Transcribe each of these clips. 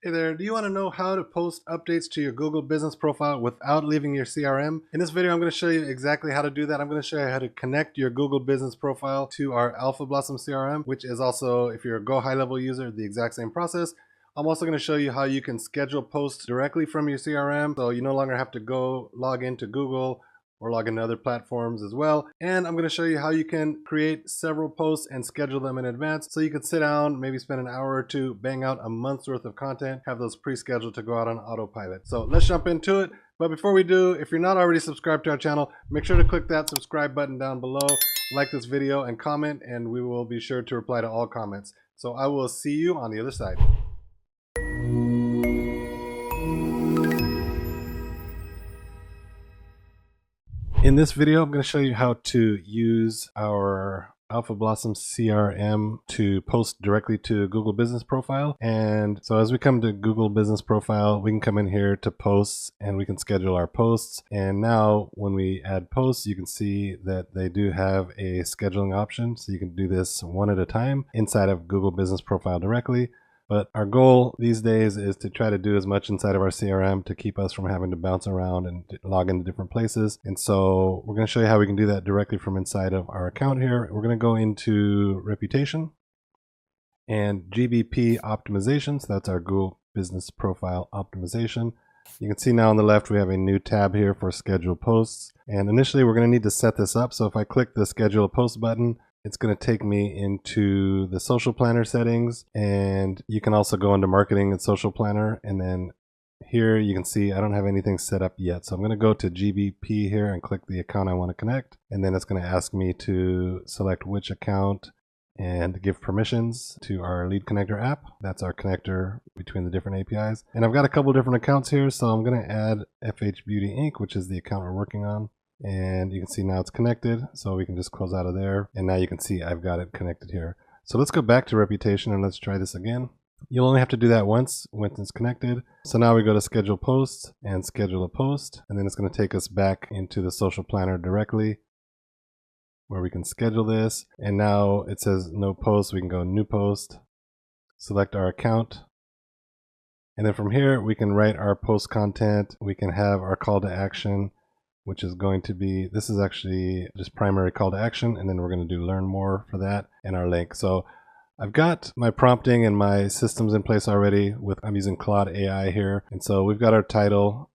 Hey there, do you want to know how to post updates to your Google business profile without leaving your CRM? In this video, I'm going to show you exactly how to do that. I'm going to show you how to connect your Google business profile to our AlphaBlossom CRM, which is also, if you're a GoHighLevel user, the exact same process. I'm also going to show you how you can schedule posts directly from your CRM, so you no longer have to go log into Google or log into other platforms as well. And I'm going to show you how you can create several posts and schedule them in advance, so you can sit down, maybe spend an hour or two, bang out a month's worth of content, have those pre-scheduled to go out on autopilot. So let's jump into it. But before we do, if you're not already subscribed to our channel, make sure to click that subscribe button down below, like this video and comment, and we will be sure to reply to all comments. So I will see you on the other side. In this video, I'm going to show you how to use our AlphaBlossom CRM to post directly to Google Business Profile. And so as we come to Google Business Profile, we can come in here to posts and we can schedule our posts. And now when we add posts, you can see that they do have a scheduling option. So you can do this one at a time inside of Google Business Profile directly. But our goal these days is to try to do as much inside of our CRM to keep us from having to bounce around and log into different places. And so we're going to show you how we can do that directly from inside of our account here. We're going to go into reputation and GBP optimization. So that's our Google Business Profile optimization. You can see now on the left, we have a new tab here for schedule posts. And initially we're going to need to set this up. So if I click the schedule a post button, it's going to take me into the social planner settings, and you can also go into marketing and social planner. And then here you can see I don't have anything set up yet. So I'm going to go to GBP here and click the account I want to connect. And then it's going to ask me to select which account and give permissions to our lead connector app. That's our connector between the different APIs. And I've got a couple different accounts here. So I'm going to add FH Beauty Inc., which is the account we're working on. And you can see now it's connected, so we can just close out of there. And now you can see I've got it connected here. So let's go back to reputation and let's try this again. You'll only have to do that once it's connected. So now we go to schedule posts and schedule a post. And then it's going to take us back into the social planner directly where we can schedule this. And now it says no post. We can go new post, select our account. And then from here, we can write our post content. We can have our call to action, which is going to be, this is actually just primary call to action, and then we're going to do learn more for that and our link. So I've got my prompting and my systems in place already I'm using Claude AI here. And so we've got our title.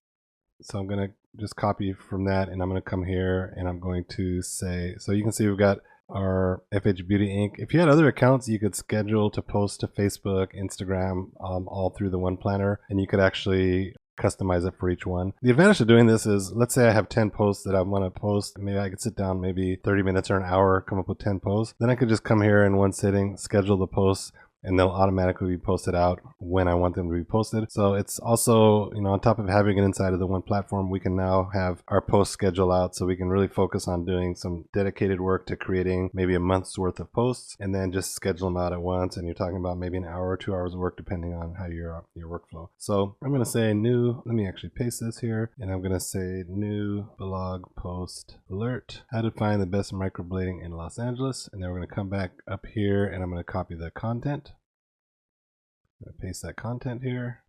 So I'm going to just copy from that, and I'm going to come here and I'm going to say, so you can see we've got our FH Beauty Inc. If you had other accounts, you could schedule to post to Facebook, Instagram, all through the one planner, and you could actually customize it for each one. The advantage of doing this is, let's say I have 10 posts that I want to post. Maybe I could sit down maybe 30 minutes or an hour, come up with 10 posts. Then I could just come here in one sitting, schedule the posts, and they'll automatically be posted out when I want them to be posted. So it's also, on top of having it inside of the one platform, we can now have our post schedule out, so we can really focus on doing some dedicated work to creating maybe a month's worth of posts, and then just schedule them out at once. And you're talking about maybe an hour or 2 hours of work, depending on how your workflow. So I'm going to say new, let me actually paste this here, and I'm going to say new blog post alert, how to find the best microblading in Los Angeles. And then we're going to come back up here and I'm going to copy the content. I'm going to paste that content here.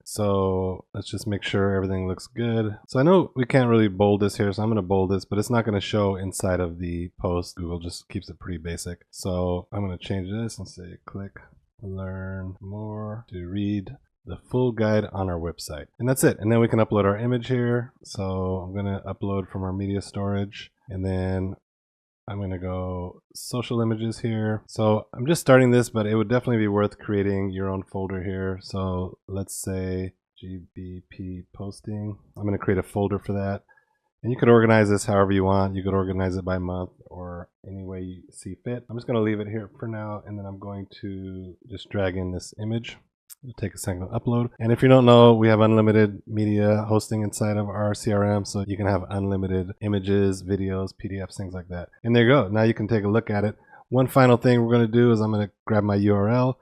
So let's just make sure everything looks good. So I know we can't really bold this here, so I'm going to bold this, but it's not going to show inside of the post. Google just keeps it pretty basic. So I'm going to change this and say click learn more to read the full guide on our website. And that's it. And then we can upload our image here. So I'm going to upload from our media storage, and then I'm going to go social images here. So I'm just starting this, but it would definitely be worth creating your own folder here. So let's say GBP posting. I'm going to create a folder for that. And you could organize this however you want. You could organize it by month or any way you see fit. I'm just going to leave it here for now, and then I'm going to just drag in this image. It'll take a second to upload. And if you don't know, we have unlimited media hosting inside of our CRM, so you can have unlimited images, videos, PDFs, things like that. And there you go. Now you can take a look at it. One final thing we're going to do is I'm going to grab my URL,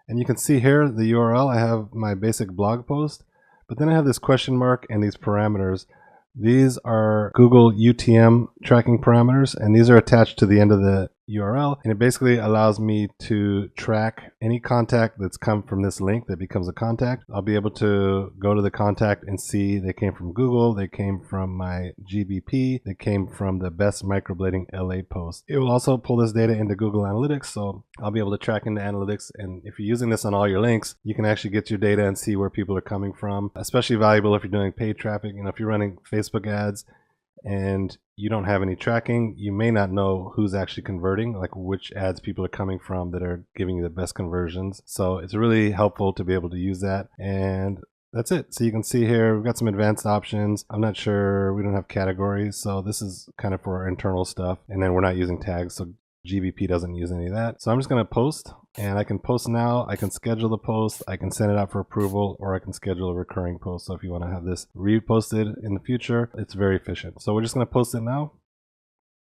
and you can see here the URL. I have my basic blog post, but then I have this question mark and these parameters. These are Google UTM tracking parameters, and these are attached to the end of the URL, and it basically allows me to track any contact that's come from this link that becomes a contact. I'll be able to go to the contact and see they came from Google, they came from my GBP, they came from the best microblading LA post. It will also pull this data into Google Analytics, so I'll be able to track into analytics, and if you're using this on all your links, you can actually get your data and see where people are coming from. Especially valuable if you're doing paid traffic. If you're running Facebook ads and you don't have any tracking, you may not know who's actually converting, like which ads people are coming from that are giving you the best conversions. So it's really helpful to be able to use that. And that's it. So you can see here, we've got some advanced options. I'm not sure, we don't have categories. So this is kind of for our internal stuff. And then we're not using tags. So GBP doesn't use any of that. So I'm just going to post, and I can post now. I can schedule the post. I can send it out for approval, or I can schedule a recurring post. So if you want to have this reposted in the future, it's very efficient. So we're just going to post it now.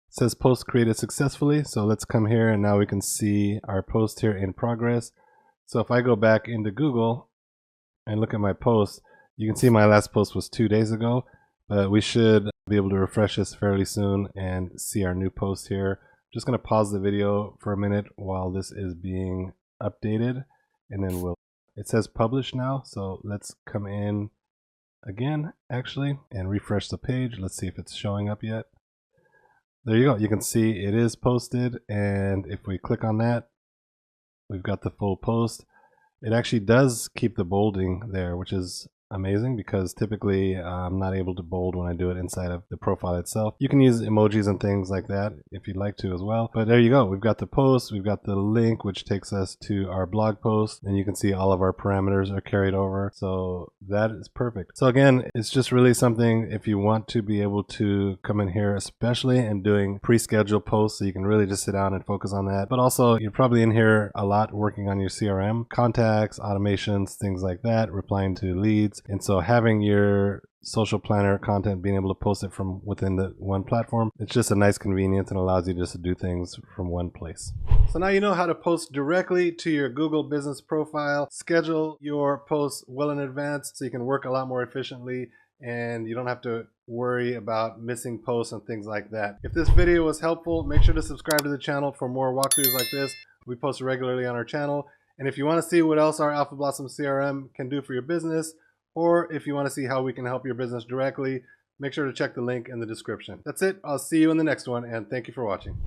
It says post created successfully. So let's come here, and now we can see our post here in progress. So if I go back into Google and look at my post, you can see my last post was 2 days ago, but we should be able to refresh this fairly soon and see our new post here. Just going to pause the video for a minute while this is being updated, and then it says publish now. So let's come in again actually and refresh the page. Let's see if it's showing up yet. There you go. You can see it is posted, and if we click on that, we've got the full post. It actually does keep the bolding there, which is amazing, because typically I'm not able to bold when I do it inside of the profile itself. You can use emojis and things like that if you'd like to as well. But there you go. We've got the post, we've got the link, which takes us to our blog post, and you can see all of our parameters are carried over. So that is perfect. So again, it's just really something if you want to be able to come in here, especially in doing pre-scheduled posts, so you can really just sit down and focus on that. But also you're probably in here a lot working on your CRM, contacts, automations, things like that, replying to leads. And so having your social planner content, being able to post it from within the one platform, it's just a nice convenience and allows you just to do things from one place. So now you know how to post directly to your Google business profile, schedule your posts well in advance so you can work a lot more efficiently, and you don't have to worry about missing posts and things like that. If this video was helpful, make sure to subscribe to the channel for more walkthroughs like this. We post regularly on our channel. And if you want to see what else our AlphaBlossom CRM can do for your business, or if you want to see how we can help your business directly, make sure to check the link in the description. That's it. I'll see you in the next one, and thank you for watching.